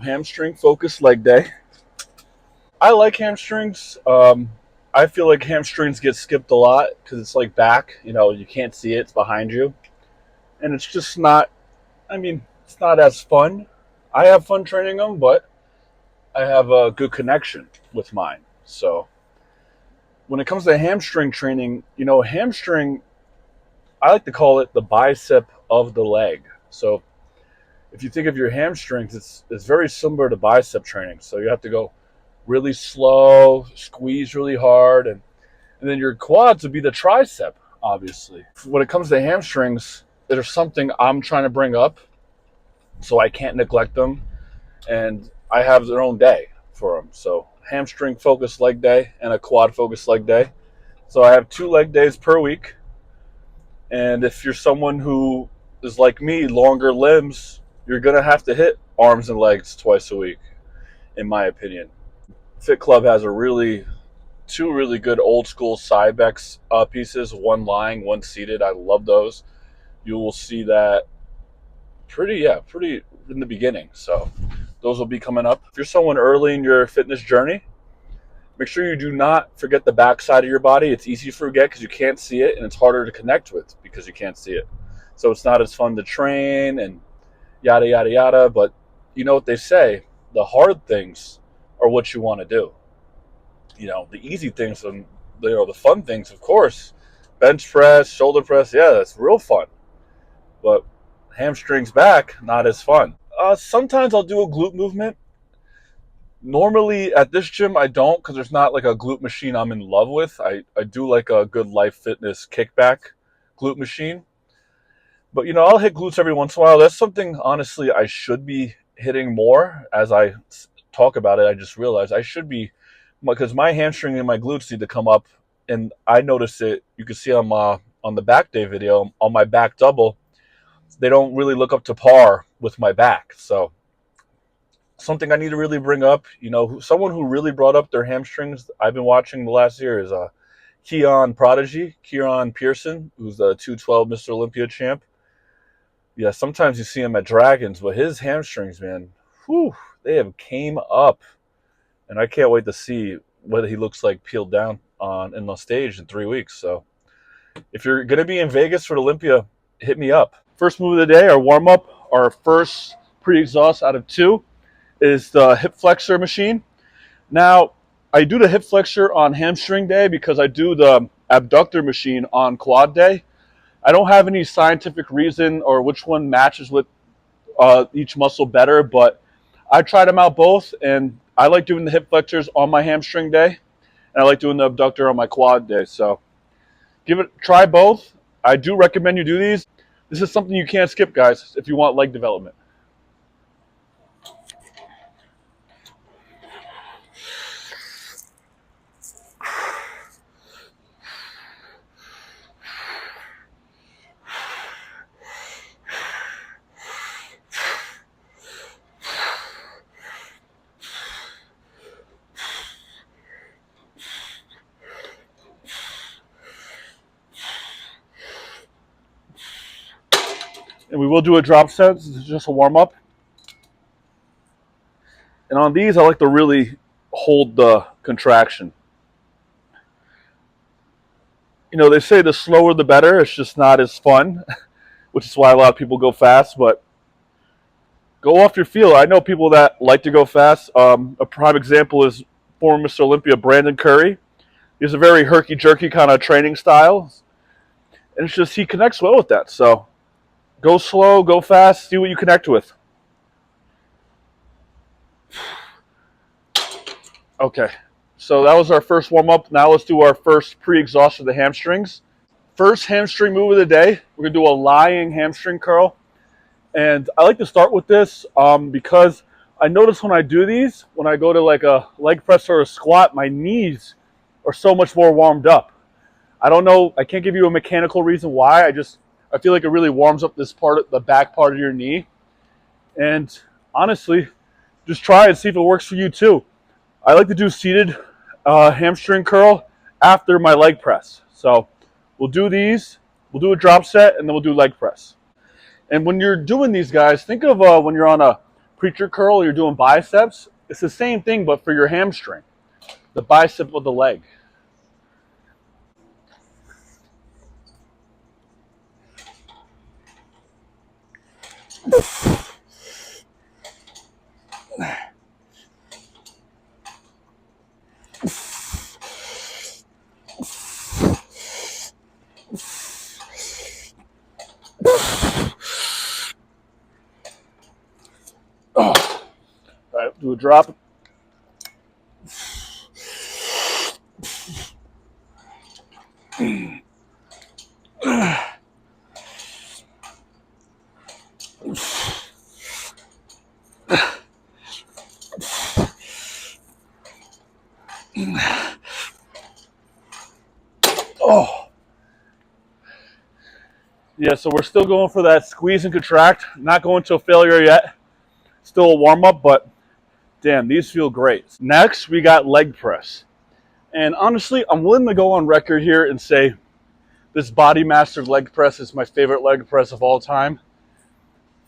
Hamstring Focused Leg Day. I like hamstrings. I feel like hamstrings get skipped a lot because it's like back. You can't see it; it's behind you, and it's just not. I mean, it's not as fun. I have fun training them, but I have a good connection with mine. So when it comes to hamstring training, hamstring. I like to call it the bicep of the leg. So if you think of your hamstrings, it's very similar to bicep training. So you have to go really slow, squeeze really hard, and then your quads would be the tricep, obviously. When it comes to hamstrings, there's something I'm trying to bring up, so I can't neglect them, and I have their own day for them. So hamstring focused leg day and a quad focused leg day. So I have 2 leg days per week, and if you're someone who is like me, longer limbs, you're gonna have to hit arms and legs twice a week, in my opinion. Fit Club has two really good old school Cybex pieces, one lying, one seated. I love those. You will see that pretty in the beginning. So those will be coming up. If you're someone early in your fitness journey, make sure you do not forget the back side of your body. It's easy to forget because you can't see it, and it's harder to connect with because you can't see it. So it's not as fun to train and yada yada yada. But you know what they say: the hard things are what you want to do. The easy things and the fun things, of course, bench press, shoulder press, yeah, that's real fun. But hamstrings back, not as fun. Sometimes I'll do a glute movement. Normally at this gym I don't, because there's not like a glute machine I'm in love with. I do like a good Life Fitness kickback glute machine. But I'll hit glutes every once in a while. That's something honestly I should be hitting more. As I talk about it, I just realized I should be, because my hamstring and my glutes need to come up, and I notice it. You can see on the back day video on my back double, they don't really look up to par with my back. So something I need to really bring up. Someone who really brought up their hamstrings I've been watching the last year is Keon Prodigy, Kieran Pearson, who's the 212 Mr. Olympia champ. Yeah, sometimes you see him at Dragons, but his hamstrings, man, whew, they have came up. And I can't wait to see what he looks like peeled down in the stage in 3 weeks. So if you're going to be in Vegas for Olympia, hit me up. First move of the day, our warm-up, our first pre-exhaust out of 2 is the hip flexor machine. Now, I do the hip flexor on hamstring day because I do the abductor machine on quad day. I don't have any scientific reason or which one matches with each muscle better, but I tried them out both, and I like doing the hip flexors on my hamstring day, and I like doing the abductor on my quad day. So try both. I do recommend you do these. This is something you can't skip, guys, if you want leg development. And we will do a drop set. This is just a warm-up. And on these, I like to really hold the contraction. They say the slower the better. It's just not as fun, which is why a lot of people go fast. But go off your feel. I know people that like to go fast. A prime example is former Mr. Olympia Brandon Curry. He has a very herky-jerky kind of training style. And it's just he connects well with that. So go slow, go fast, see what you connect with. Okay, so that was our first warm-up. Now let's do our first pre-exhaust of the hamstrings. First hamstring move of the day, we're going to do a lying hamstring curl. And I like to start with this because I notice when I do these, when I go to like a leg press or a squat, my knees are so much more warmed up. I don't know, I can't give you a mechanical reason why. I feel like it really warms up this part, the back part of your knee. And honestly, just try and see if it works for you too. I like to do seated hamstring curl after my leg press. So we'll do these, we'll do a drop set, and then we'll do leg press. And when you're doing these, guys, think of when you're on a preacher curl, you're doing biceps, it's the same thing, but for your hamstring, the bicep of the leg. All right, do a drop. Oh. Yeah, so we're still going for that squeeze and contract. Not going to a failure yet. Still a warm-up, but damn, these feel great. Next, we got leg press. And honestly, I'm willing to go on record here and say this Body Master leg press is my favorite leg press of all time.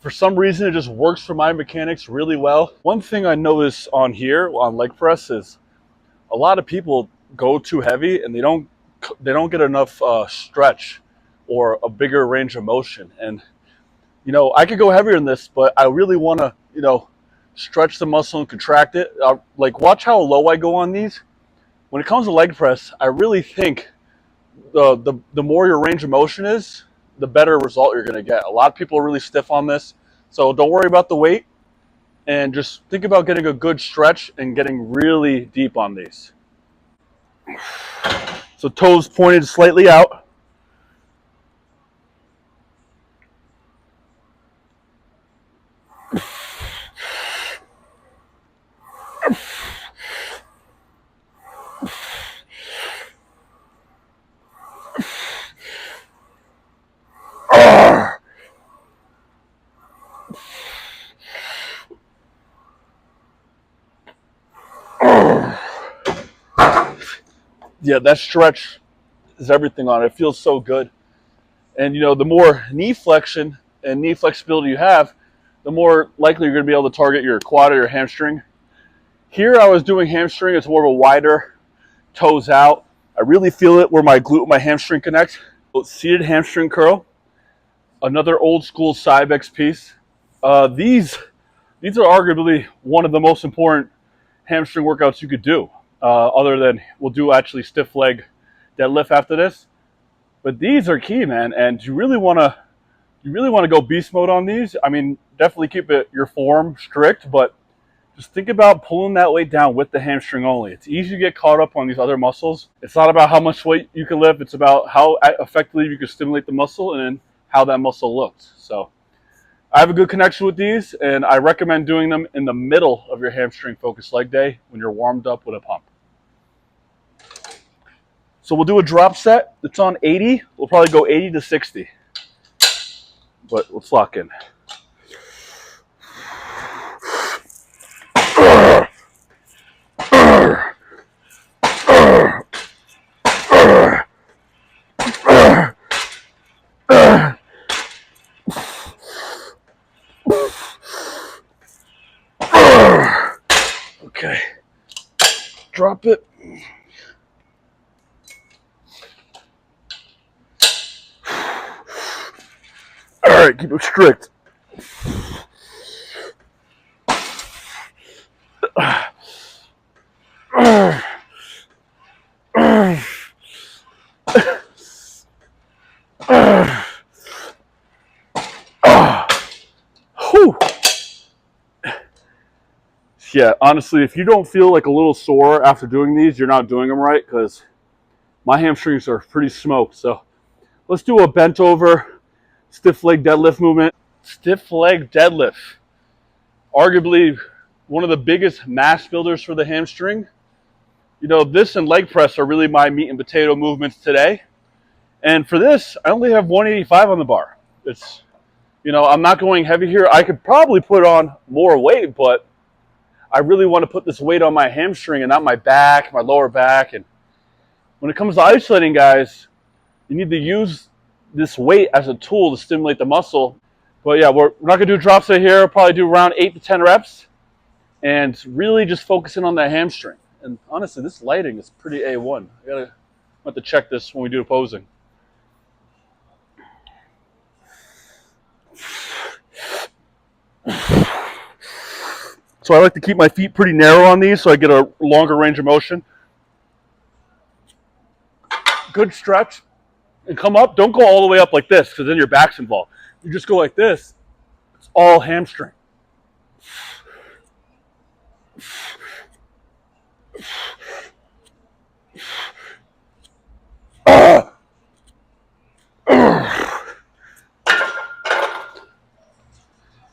For some reason, it just works for my mechanics really well. One thing I notice on here, on leg press, is a lot of people go too heavy and they don't get enough stretch or a bigger range of motion. And, you know, I could go heavier than this, but I really want to, you know, stretch the muscle and contract it. Like, watch how low I go on these. When it comes to leg press, I really think the more your range of motion is, the better result you're going to get. A lot of people are really stiff on this, so don't worry about the weight and just think about getting a good stretch and getting really deep on these. So toes pointed slightly out. Yeah, that stretch is everything on it. It feels so good. And, you know, the more knee flexion and knee flexibility you have, the more likely you're going to be able to target your quad or your hamstring. Here I was doing hamstring. It's more of a wider, toes out. I really feel it where my glute and my hamstring connect. Seated hamstring curl. Another old school Cybex piece. These are arguably one of the most important hamstring workouts you could do. Other than we'll do actually stiff leg deadlift after this, but these are key, man. And you really want to go beast mode on these. I mean, definitely keep your form strict, but just think about pulling that weight down with the hamstring only. It's easy to get caught up on these other muscles. It's not about how much weight you can lift. It's about how effectively you can stimulate the muscle and how that muscle looks. So I have a good connection with these, and I recommend doing them in the middle of your hamstring focused leg day when you're warmed up with a pump. So we'll do a drop set. It's on 80. We'll probably go 80 to 60. But let's lock in. Okay. Drop it. All right, keep it strict. Yeah, honestly, if you don't feel like a little sore after doing these, you're not doing them right, because my hamstrings are pretty smoked. So let's do a bent over stiff leg deadlift movement. Stiff leg deadlift, arguably one of the biggest mass builders for the hamstring. You know, this and leg press are really my meat and potato movements today. And for this, I only have 185 on the bar. It's, you know, I'm not going heavy here. I could probably put on more weight, but I really want to put this weight on my hamstring and not my back, my lower back. And when it comes to isolating, guys, you need to use this weight as a tool to stimulate the muscle. But yeah, we're not gonna do drops right here. We'll probably do around 8 to 10 reps, and really just focusing on that hamstring. And honestly, this lighting is pretty A1. I have to check this when we do the posing. So I like to keep my feet pretty narrow on these so I get a longer range of motion. Good stretch. And come up. Don't go all the way up like this because then your back's involved. You just go like this. It's all hamstring.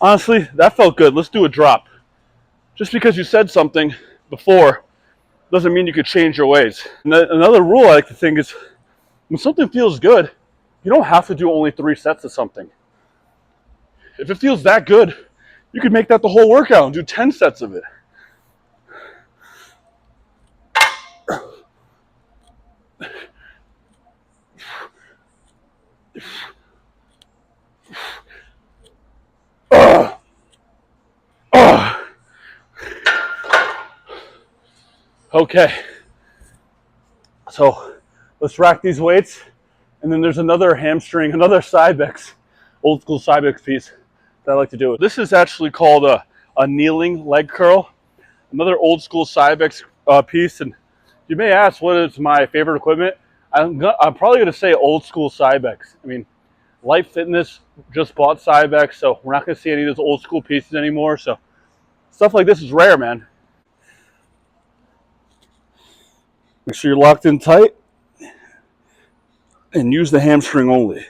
Honestly, that felt good. Let's do a drop. Just because you said something before doesn't mean you could change your ways. And another rule I like to think is when something feels good, you don't have to do only 3 sets of something. If it feels that good, you could make that the whole workout and do 10 sets of it. Okay, so let's rack these weights, and then there's another hamstring, another Cybex, old school Cybex piece that I like to do. This is actually called a kneeling leg curl, another old school Cybex piece. And you may ask, what is my favorite equipment? I'm probably going to say old school Cybex. I mean, Life Fitness just bought Cybex, so we're not going to see any of those old school pieces anymore. So stuff like this is rare, man. Make sure you're locked in tight and use the hamstring only.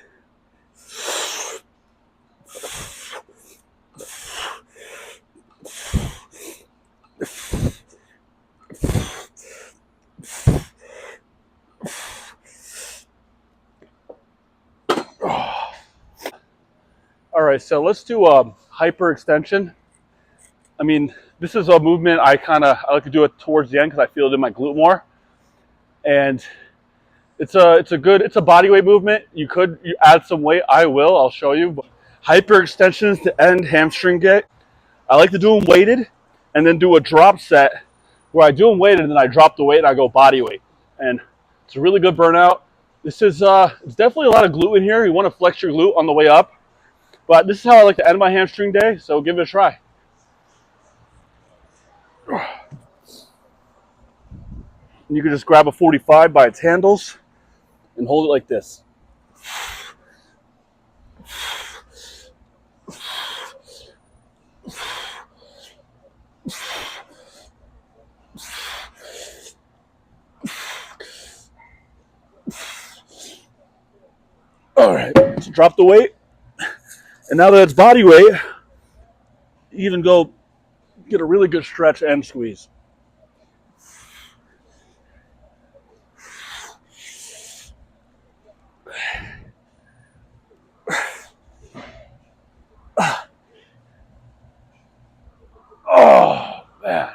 All right, so let's do hyperextension. I mean, this is a movement I like to do it towards the end because I feel it in my glute more. And it's a bodyweight movement. You add some weight. I'll show you. But hyperextensions to end hamstring day. I like to do them weighted and then do a drop set where I do them weighted and then I drop the weight and I go body weight. And it's a really good burnout. This is it's definitely a lot of glute in here. You want to flex your glute on the way up. But this is how I like to end my hamstring day, so give it a try. And you can just grab a 45 by its handles and hold it like this. All right, so drop the weight. And now that it's body weight, you even go get a really good stretch and squeeze. Oh, man.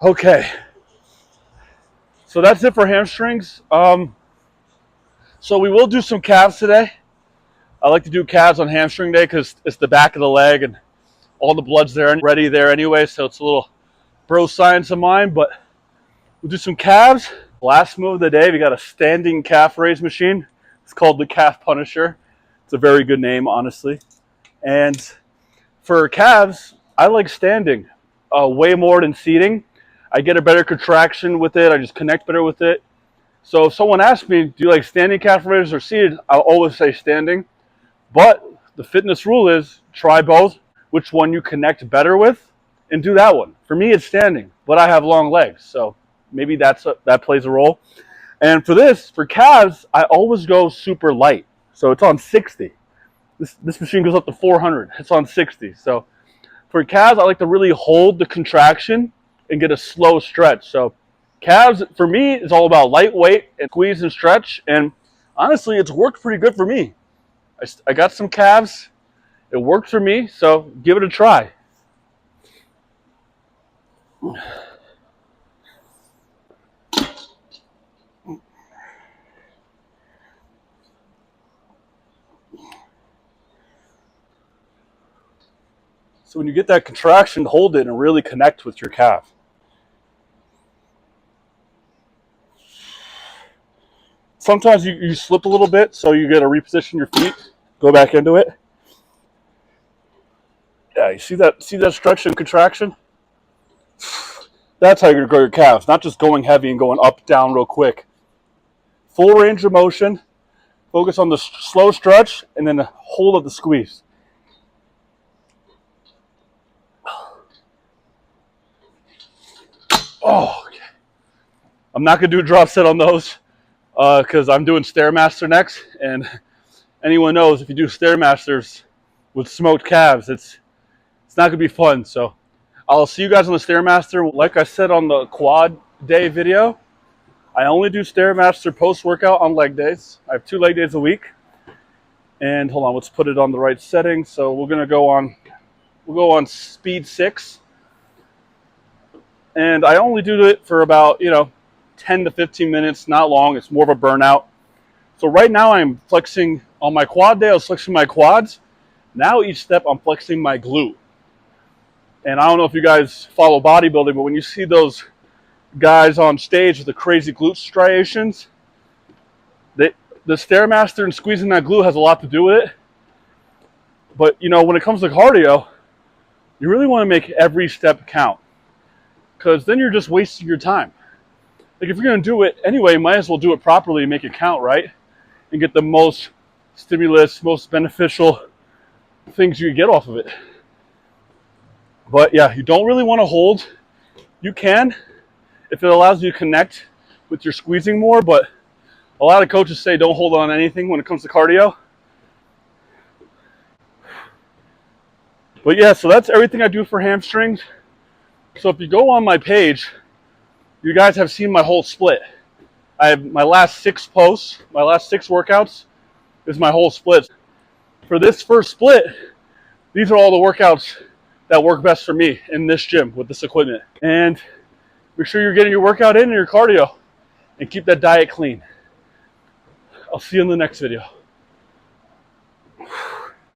Okay. So that's it for hamstrings. So we will do some calves today. I like to do calves on hamstring day because it's the back of the leg and all the blood's there and ready there anyway. So it's a little bro science of mine, but we'll do some calves. Last move of the day, we got a standing calf raise machine. It's called the Calf Punisher. It's a very good name, honestly. And for calves, I like standing way more than seating. I get a better contraction with it. I just connect better with it. So if someone asks me, do you like standing calf raises or seated? I'll always say standing. But the fitness rule is try both, which one you connect better with, and do that one. For me, it's standing, but I have long legs, so maybe that plays a role. And for calves, I always go super light. So it's on 60. This machine goes up to 400. It's on 60. So for calves, I like to really hold the contraction and get a slow stretch. So calves, for me, is all about lightweight and squeeze and stretch. And honestly, it's worked pretty good for me. I got some calves. It worked for me, so give it a try. So when you get that contraction, hold it and really connect with your calf. Sometimes you slip a little bit, so you got to reposition your feet, go back into it. Yeah, you see that stretch and contraction? That's how you're going to grow your calves, not just going heavy and going up, down real quick. Full range of motion, focus on the slow stretch, and then the hold of the squeeze. Oh, okay. I'm not going to do a drop set on those because I'm doing Stairmaster next, and anyone knows if you do Stairmasters with smoked calves, it's not going to be fun. So I'll see you guys on the Stairmaster. Like I said on the quad day video, I only do Stairmaster post-workout on leg days. I have 2 leg days a week. And hold on, let's put it on the right setting. So we'll go on speed 6. And I only do it for about, 10 to 15 minutes, not long. It's more of a burnout. So right now I'm flexing on my quad day. I was flexing my quads. Now each step I'm flexing my glute. And I don't know if you guys follow bodybuilding, but when you see those guys on stage with the crazy glute striations, the Stairmaster and squeezing that glute has a lot to do with it. But, when it comes to cardio, you really want to make every step count, because then you're just wasting your time. Like, if you're going to do it anyway, you might as well do it properly and make it count, right? And get the most stimulus, most beneficial things you get off of it. But yeah, you don't really want to hold. You can if it allows you to connect with your squeezing more, but a lot of coaches say don't hold on anything when it comes to cardio. But yeah, so that's everything I do for hamstrings. So if you go on my page, you guys have seen my whole split. I have my last 6 posts, my last 6 workouts is my whole split. For this first split, these are all the workouts that work best for me in this gym with this equipment. And make sure you're getting your workout in and your cardio, and keep that diet clean. I'll see you in the next video.